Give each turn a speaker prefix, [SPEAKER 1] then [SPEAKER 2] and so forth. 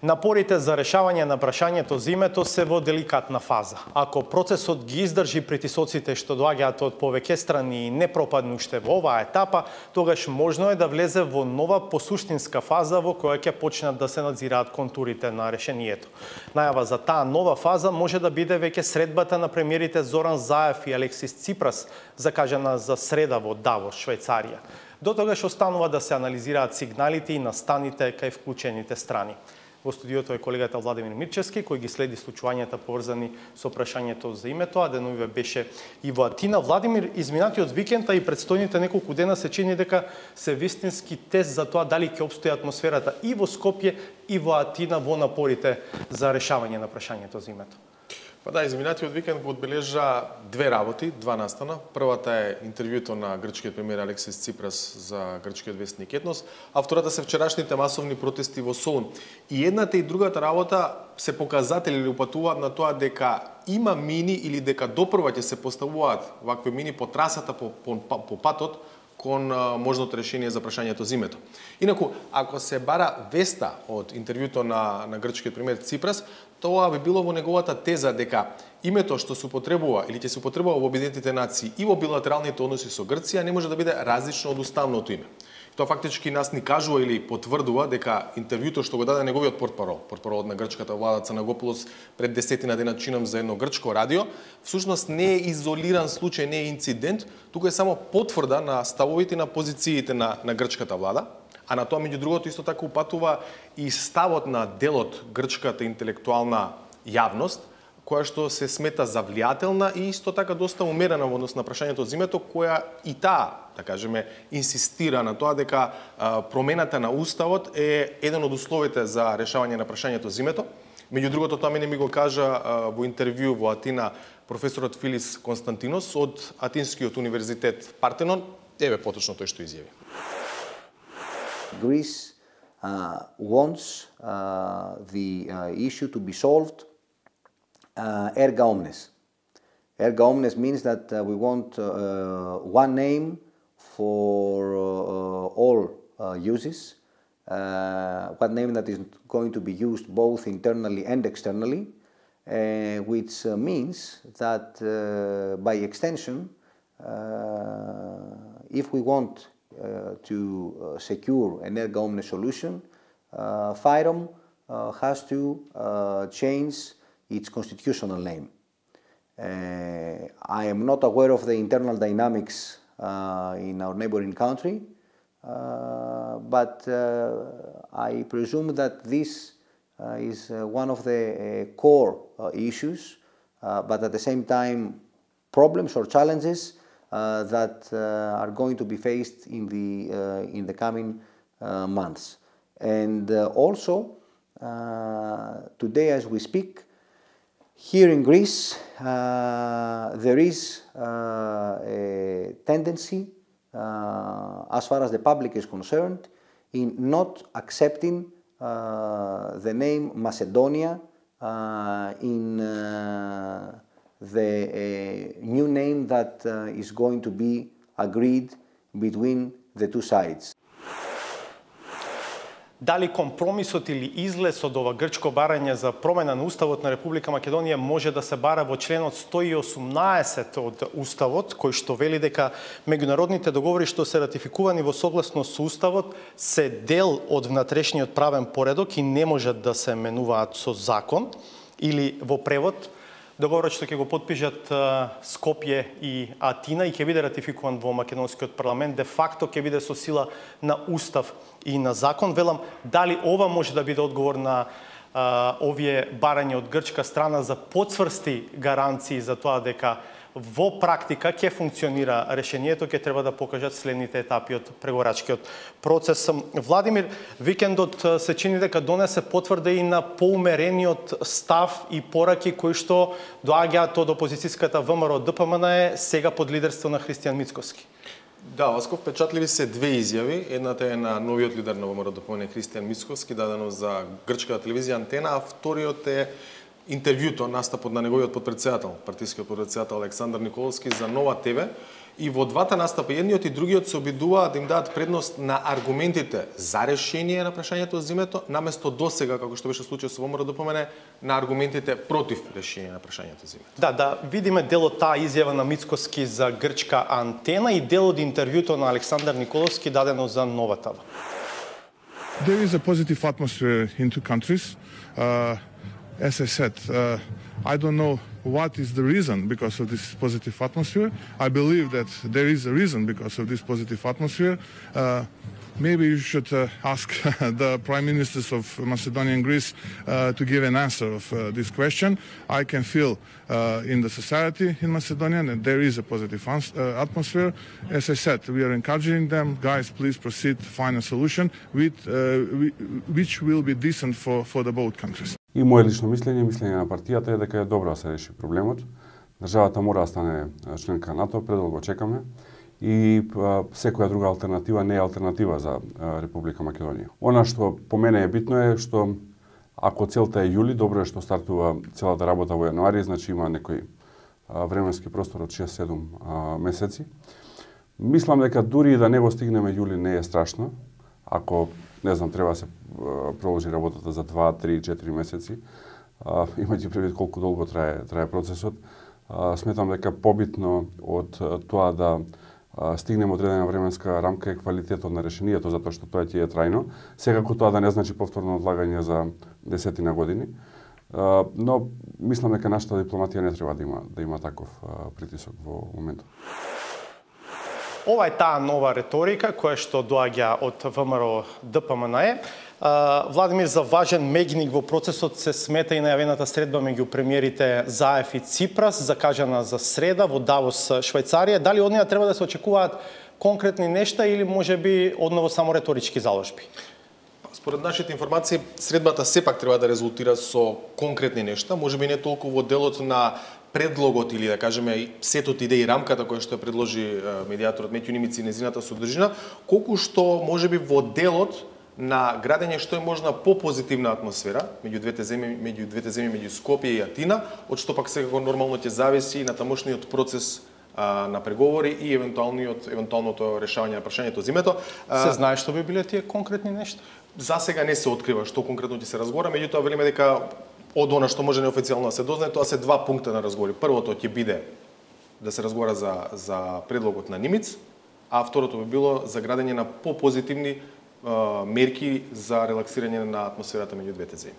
[SPEAKER 1] Напорите за решавање на прашањето за името се во деликатна фаза. Ако процесот ги издржи притисоците што доаѓаат од повеќе страни и не пропадне уште во оваа етапа, тогаш можно е да влезе во нова посуштинска фаза во која ќе почнат да се надзираат контурите на решението. Најава за таа нова фаза може да биде веќе средбата на премиерите Зоран Заев и Алексис Ципрас, закажана за среда во Давос, Швајцарија. До тогаш останува да се анализираат сигналите и настаните кај вклучените страни. Во студиото е колегата Владимир Мирчевски, кој ги следи случувањата поврзани со прашањето за името, а деновиве беше и во Атина. Владимир, изминатиот викенд и предстојните неколку дена се чини дека се вистински тест за тоа дали ќе опстои атмосферата и во Скопје и во Атина во напорите за решавање на прашањето за името.
[SPEAKER 2] Па да, изминатиот викенд го одбележа две работи, два настана. Првата е интервјуто на грчкиот премиер Алексис Ципрас за грчкиот вестник Етнос, а втората се вчерашните масовни протести во Солун. И едната и другата работа се показатели или упатуваат на тоа дека има мини или дека допрва ќе се поставуваат вакви мини по трасата, по патот, кон можното решение за прашањето за името. Инаку, ако се бара веста од интервјуто на грчкиот премиер Ципрас, тоа би било во неговата теза дека името што се употребува или ќе се употребува во Обединетите нации и во билатералните односи со Грција не може да биде различно од уставното име. Тоа фактички нас ни кажува или потврдува дека интервјуто што го даде неговиот портпарол на грчката влада Цанагопулос пред 10 дена чином за едно грчко радио, всушност не е изолиран случај, не е инцидент, туку е само потврда на ставовите и на позициите на грчката влада. А на тоа, меѓу другото, исто така упатува и ставот на делот грчката интелектуална јавност, која што се смета за влијателна и исто така доста умерена во однос на прашањето за името, која и таа, да кажеме, инсистира на тоа дека промената на уставот е еден од условите за решавање на прашањето за името. Меѓу другото, тоа мене ми го кажа во интервју во Атина професорот Филис Константинос од Атинскиот универзитет Партенон. Еве поточно тој што изјави.
[SPEAKER 3] Greece wants the issue to be solved erga omnes. Erga omnes means that we want one name for all uses, one name that is going to be used both internally and externally, which means that by extension, if we want to secure an erga omnes solution, FYROM has to change its constitutional name. I am not aware of the internal dynamics in our neighboring country, but I presume that this is one of the core issues, but at the same time problems or challenges that are going to be faced in the coming months. And also, today as we speak, here in Greece, there is a tendency, as far as the public is concerned, in not accepting the name Macedonia in the new name that is going to be agreed between the two sides.
[SPEAKER 1] Дали компромисот или излез од ова грчко барање за промена на Уставот на Република Македонија може да се бара во членот 118 од Уставот, кој што вели дека меѓународните договори што се ратификувани во согласност со Уставот се дел од внатрешниот правен поредок и не можат да се менуваат со закон, или во превод договорот што ќе го потпишат Скопје и Атина и ќе биде ратификуван во македонскиот парламент, де факто ќе биде со сила на устав и на закон. Велам, дали ова може да биде одговор на овие барања од грчка страна за потврсти гаранции за тоа дека во практика ќе функционира решението, ќе треба да покажат следните етапи од преговорачкиот процес. Владимир, викендот се чини дека донесе потврда и на поумерениот став и пораки кои што доаѓаат од опозицијската ВМРО ДПМН сега под лидерство на Христијан Мицкоски.
[SPEAKER 2] Да, Васков, впечатливи се две изјави. Едната е на новиот лидер на ВМРО ДПМН Христијан Мицкоски, дадено за грчката телевизија Антена, а вториот е интервјуто, настапот на неговиот подпредседател, партискиот подпредседател Александар Николовски за Нова ТВ. И во двата настапа, едниот и другиот се обидуваат да им дадат предност на аргументите за решение на прашањето за името, наместо досега, како што беше случај со ВМРО ДПМН, на аргументите против решение на прашањето за името.
[SPEAKER 1] Да видиме дел од таа изјава на Мицкоски за грчка Антена и дел од интервјуто на Александар Николовски дадено за Нова ТВ.
[SPEAKER 4] There is a positive atmosphere in two countries. As I said, I don't know what is the reason because of this positive atmosphere. I believe that there is a reason because of this positive atmosphere. Maybe you should ask the prime ministers of Macedonia and Greece to give an answer of this question. I can feel in the society in Macedonia that there is a positive atmosphere. As I said, we are encouraging them, guys, please proceed, find a solution which will be decent for the both countries.
[SPEAKER 5] И мое лично мислење на партијата е дека е добро да се реши проблемот. Државата мора да стане членка на НАТО, предолго чекаме. И секоја друга алтернатива не е алтернатива за Република Македонија. Она што по мене е битно е што ако целта е јули, добро е што стартува целата работа во јануари, значи има некој временски простор од 6-7 месеци. Мислам дека дури и да не го стигнеме јули не е страшно. Ако, не знам, треба да се продолжи работата за 2, 3, 4 месеци, имајќи предвид колку долго трае процесот, сметам дека побитно од тоа да стигнеме одредена временска рамка е квалитетот на решението, затоа што тоа ќе е трајно. Секако тоа да не значи повторно одлагање за десетина години, но мислам дека нашата дипломатија не треба да има таков притисок во моментот.
[SPEAKER 1] Ова е таа нова риторика која што доаѓа од ВМРО ДПМН. Владимир, за важен мегник во процесот се смета и најавената средба меѓу премиерите Заев и Ципрас, закажана за среда во Давос, Швајцарија. Дали од неја треба да се очекуваат конкретни нешта или можеби одново само реторички заложби?
[SPEAKER 2] Според нашите информации, средбата сепак треба да резултира со конкретни нешта, можеби не толку во делот на предлогот или да кажеме сетот идеи рамката која што ја предложи медијаторот Метју Нимиц и незината содржина, колку што можеби во делот на градење што е можна попозитивна атмосфера меѓу двете земји, меѓу Скопје и Атина, од што пак секако нормално ќе зависи на тамошниот процес на преговори и евентуалното решавање на прашањето за името.
[SPEAKER 1] Се знае што би биле тие конкретни нешта?
[SPEAKER 2] За сега не се открива што конкретно ќе се разговара, меѓутоа велиме дека од она што може неофицијално да се дознае, тоа се два пункта на разговори. Првото ќе биде да се разговара за предлогот на Нимиц, а второто би било за градење на попозитивни мерки за релаксирање на атмосферата меѓу двете земји.